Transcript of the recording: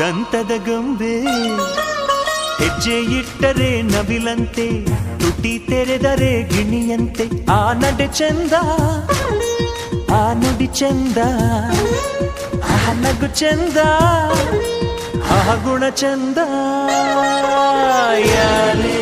ದಂತದ ಗೊಂಬೆ ಹೆಜ್ಜೆ ಇಟ್ಟರೆ ನವಿಲಂತೆ ತುಟಿ ತೆರೆದರೆ ಗಿಣಿಯಂತೆ ಆ ನಡೆ ಚಂದ ಆ ನುಡಿ ಚಂದ ಆ ನಗು ಚಂದ ಆ ಗುಣ ಚಂದ ಯಾರೇ